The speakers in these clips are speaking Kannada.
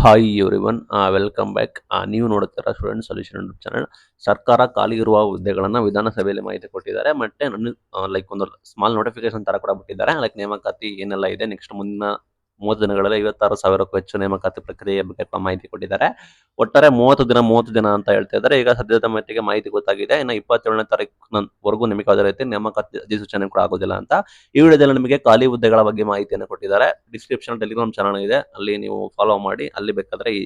Hi everyone, welcome back. ನೀವು ನೋಡುತ್ತೀರಾ ಸ್ಟೂಡೆಂಟ್ ಸೊಲ್ಯೂಷನ್ ಯೂಟ್ಯೂಬ್ ಚಾನಲ್. ಸರ್ಕಾರ ಖಾಲಿ ಇರುವ ಹುದ್ದೆಗಳನ್ನು ವಿಧಾನಸಭೆಯಲ್ಲಿ ಮಾಹಿತಿ ಕೊಟ್ಟಿದ್ದಾರೆ. ಮತ್ತೆ ಲೈಕ್ ಒಂದು ಸ್ಮಾಲ್ ನೋಟಿಫಿಕೇಶನ್ ತರ ಕೂಡ ಬಿಟ್ಟಿದ್ದಾರೆ. ಲೈಕ್ ನೇಮಕಾತಿ ಏನೆಲ್ಲ ಇದೆ, ನೆಕ್ಸ್ಟ್ ಮುಂದಿನ 30 ದಿನಗಳಲ್ಲಿ 56,000ಕ್ಕೂ ಹೆಚ್ಚು ನೇಮಕಾತಿ ಪ್ರಕ್ರಿಯೆ ಬಗ್ಗೆ ಮಾಹಿತಿ ಕೊಟ್ಟಿದ್ದಾರೆ. ಒಟ್ಟಾರೆ 30 ದಿನ ಅಂತ ಹೇಳ್ತಾ ಇದ್ದಾರೆ. ಈಗ ಸದ್ಯದ ಮಟ್ಟಿಗೆ ಮಾಹಿತಿ ಗೊತ್ತಾಗಿದೆ. ಇನ್ನು 27ನೇ ತಾರೀಕು ನಿಮಗೆ ಯಾವುದೇ ರೀತಿ ನೇಮಕಾತಿ ಅಧಿಸೂಚನೆ ಕೂಡ ಆಗೋದಿಲ್ಲ ಅಂತ. ಈ ವಿಡಿಯೋದಲ್ಲಿ ನಿಮಗೆ ಖಾಲಿ ಹುದ್ದೆಗಳ ಬಗ್ಗೆ ಮಾಹಿತಿಯನ್ನು ಕೊಟ್ಟಿದ್ದಾರೆ. ಡಿಸ್ಕ್ರಿಪ್ಷನ್ ಟೆಲಿಗ್ರಾಮ್ ಚಾನಲ್ ಇದೆ, ಅಲ್ಲಿ ನೀವು ಫಾಲೋ ಮಾಡಿ. ಅಲ್ಲಿ ಬೇಕಾದ್ರೆ ಈ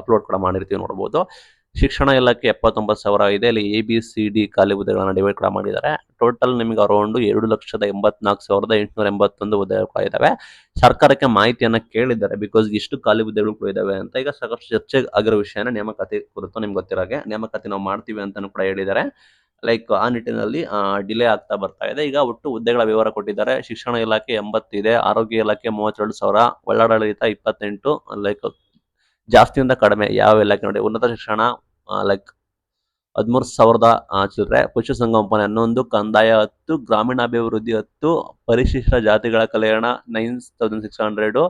ಅಪ್ಲೋಡ್ ಕೂಡ ಮಾಡಿರ್ತೀವಿ, ನೋಡಬಹುದು. ಶಿಕ್ಷಣ ಇಲಾಖೆ 79,000 ಇದೆ. ಇಲ್ಲಿ ABCD ಖಾಲಿ ಹುದ್ದೆಗಳನ್ನ ಡಿವೈಡ್ ಕೂಡ ಮಾಡಿದ್ದಾರೆ. ಟೋಟಲ್ ನಿಮಗೆ ಅರೌಂಡ್ 2,84,881 ಹುದ್ದೆಗಳು ಕೂಡ ಇದಾವೆ. ಸರ್ಕಾರಕ್ಕೆ ಮಾಹಿತಿಯನ್ನ ಕೇಳಿದ್ದಾರೆ, ಬಿಕಾಸ್ ಇಷ್ಟು ಖಾಲಿ ಹುದ್ದೆಗಳು ಕೂಡ ಇದಾವೆ ಅಂತ. ಈಗ ಸಾಕಷ್ಟು ಚರ್ಚೆ ಆಗಿರೋ ವಿಷಯನ ನೇಮಕಾತಿ ಕುರಿತು ನಿಮ್ಗೆ ಗೊತ್ತಿರೋಗೆ ನೇಮಕಾತಿ ನಾವು ಮಾಡ್ತೀವಿ ಅಂತಾನು ಕೂಡ ಹೇಳಿದ್ದಾರೆ. ಲೈಕ್ ಆ ನಿಟ್ಟಿನಲ್ಲಿ ಡಿಲೇ ಆಗ್ತಾ ಬರ್ತಾ ಇದೆ. ಈಗ ಒಟ್ಟು ಹುದ್ದೆಗಳ ವಿವರ ಕೊಟ್ಟಿದ್ದಾರೆ. ಶಿಕ್ಷಣ ಇಲಾಖೆ 80 ಇದೆ, ಆರೋಗ್ಯ ಇಲಾಖೆ 32,000, ಒಳಾಡಳಿತ 28, ಲೈಕ್ ಜಾಸ್ತಿಯಿಂದ ಕಡಿಮೆ ಯಾವ ಇಲಾಖೆ ನೋಡಿ. ಉನ್ನತ ಶಿಕ್ಷಣ ಲೈಕ್ 13,000 ಚಿಲ್ಲರೆ, ಪಶುಸಂಗೋಪನೆ 11, ಕಂದಾಯ 10, ಗ್ರಾಮೀಣಾಭಿವೃದ್ಧಿ 10, ಪರಿಶಿಷ್ಟ ಜಾತಿಗಳ ಕಲ್ಯಾಣ 9,600,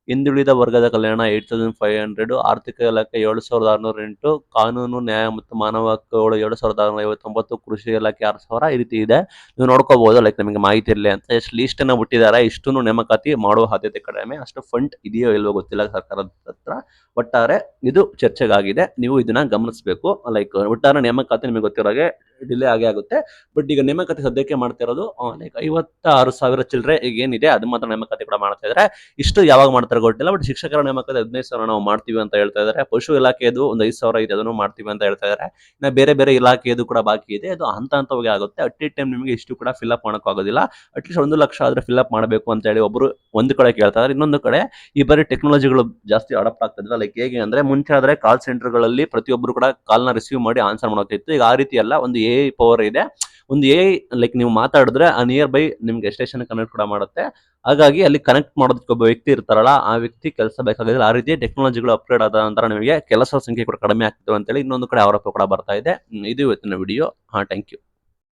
ಹಿಂದುಳಿದ ವರ್ಗದ ಕಲ್ಯಾಣ 8,500, ಆರ್ಥಿಕ ಇಲಾಖೆ 7,608, ಕಾನೂನು ನ್ಯಾಯ ಮತ್ತು ಮಾನವ ಹಕ್ಕುಗಳು 7,659, ಕೃಷಿ ಇಲಾಖೆ 6,000. ಈ ರೀತಿ ಇದೆ, ನೀವು ನೋಡ್ಕೋಬಹುದು. ಲೈಕ್ ನಿಮಗೆ ಮಾಹಿತಿ ಇರಲಿ ಅಂತ ಎಷ್ಟು ಲೀಸ್ಟ್ ಅನ್ನ ಬಿಟ್ಟಿದ್ದಾರೆ. ಇಷ್ಟನ್ನು ನೇಮಕಾತಿ ಮಾಡುವ ಸಾಧ್ಯತೆ ಕಡಿಮೆ. ಅಷ್ಟು ಫಂಡ್ ಇದೆಯೋ ಇಲ್ವೋ ಗೊತ್ತಿಲ್ಲ ಸರ್ಕಾರದ ಹತ್ರ. ಒಟ್ಟಾರೆ ಇದು ಚರ್ಚೆಗಾಗಿದೆ, ನೀವು ಇದನ್ನ ಗಮನಿಸಬೇಕು. ಲೈಕ್ ಒಟ್ಟಾರೆ ನೇಮಕಾತಿ ನಿಮಗೆ ಗೊತ್ತಿರೋಗೆ ಡಿಲೇ ಆಗುತ್ತೆ. ಬಟ್ ಈಗ ನೇಮಕಾತಿ ಸದ್ಯಕ್ಕೆ ಮಾಡ್ತಿರೋದು ಲೈಕ್ 56,000 ಚಿಲ್ಲರೆ ಈಗ ಏನಿದೆ ಅದು ಮಾತ್ರ ನೇಮಕಾತಿ ಕೂಡ ಮಾಡ್ತಾ ಇದ್ದಾರೆ. ಇಷ್ಟು ಯಾವಾಗ ಮಾಡ್ತಾರೆ ಗೊತ್ತಿಲ್ಲ. ಬಟ್ ಶಿಕ್ಷಕರ ನೇಮಕಾತಿ 15,000 ನಾವು ಮಾಡ್ತೀವಿ ಅಂತ ಹೇಳ್ತಾ ಇದ್ದಾರೆ. ಪಶು ಇಲಾಖೆದು ಒಂದು 5,000 ಇದೆ, ಅದನ್ನು ಮಾಡ್ತೀವಿ ಅಂತ ಹೇಳ್ತಾ ಇದ್ದಾರೆ. ಇನ್ನು ಬೇರೆ ಬೇರೆ ಇಲಾಖೆದು ಕೂಡ ಬಾಕಿ ಇದೆ, ಅದು ಹಂತವಾಗಿ ಆಗುತ್ತೆ. ಅಟ್ ಎ ಟೈಮ್ ನಿಮಗೆ ಇಷ್ಟು ಕೂಡ ಫಿಲ್ ಅಪ್ ಮಾಡಕ್ ಆಗೋದಿಲ್ಲ. ಅಟ್ಲೀಸ್ಟ್ 1 ಲಕ್ಷ ಆದ್ರೆ ಫಿಲ್ ಅಪ್ ಮಾಡಬೇಕು ಅಂತ ಹೇಳಿ ಒಬ್ರು ಒಂದು ಕಡೆ ಕೇಳ್ತಾ ಇದ್ದಾರೆ. ಇನ್ನೊಂದು ಕಡೆ ಈ ಬರೀ ಟೆಕ್ನಾಲಜಿಗಳು ಜಾಸ್ತಿ ಅಡಾಪ್ಟ್ ಆಗ್ತದೆ. ಲೈಕ್ ಹೇಗೆ ಅಂದ್ರೆ ಮುಂಚೆ ಆದ್ರೆ ಕಾಲ್ ಸೆಂಟರ್ಗಳಲ್ಲಿ ಪ್ರತಿಯೊಬ್ಬರು ಕೂಡ ಕಾಲ್ನ ರಿಸೀವ್ ಮಾಡಿ ಆನ್ಸರ್ ಮಾಡೋತಿತ್ತು. ಈಗ ಆ ರೀತಿ ಅಲ್ಲ, ಒಂದು AI ಪವರ್ ಇದೆ. ಒಂದು AI ಲೈಕ್ ನೀವು ಮಾತಾಡಿದ್ರೆ ಆ ನಿಯರ್ ಬೈ ನಿಮ್ಗೆ ಸ್ಟೇಷನ್ ಕನೆಕ್ಟ್ ಕೂಡ ಮಾಡುತ್ತೆ. ಹಾಗಾಗಿ ಅಲ್ಲಿ ಕನೆಕ್ಟ್ ಮಾಡೋದಕ್ಕೆ ಒಬ್ಬ ವ್ಯಕ್ತಿ ಇರ್ತಾರಲ್ಲ, ಆ ವ್ಯಕ್ತಿ ಕೆಲಸ ಬೇಕಾಗಿಲ್ಲ. ಆ ರೀತಿ ಟೆಕ್ನಾಲಜಿಗಳು ಅಪ್ಗ್ರೇಡ್ ಆದ ನಂತರ ನಿಮಗೆ ಕೆಲಸದ ಸಂಖ್ಯೆ ಕೂಡ ಕಡಿಮೆ ಆಗ್ತದೆ ಅಂತೇಳಿ ಇನ್ನೊಂದು ಕಡೆ ಆರೋಪ ಕೂಡ ಬರ್ತಾ ಇದೆ. ಇದು ಇವತ್ತಿನ ವಿಡಿಯೋ. Thank you.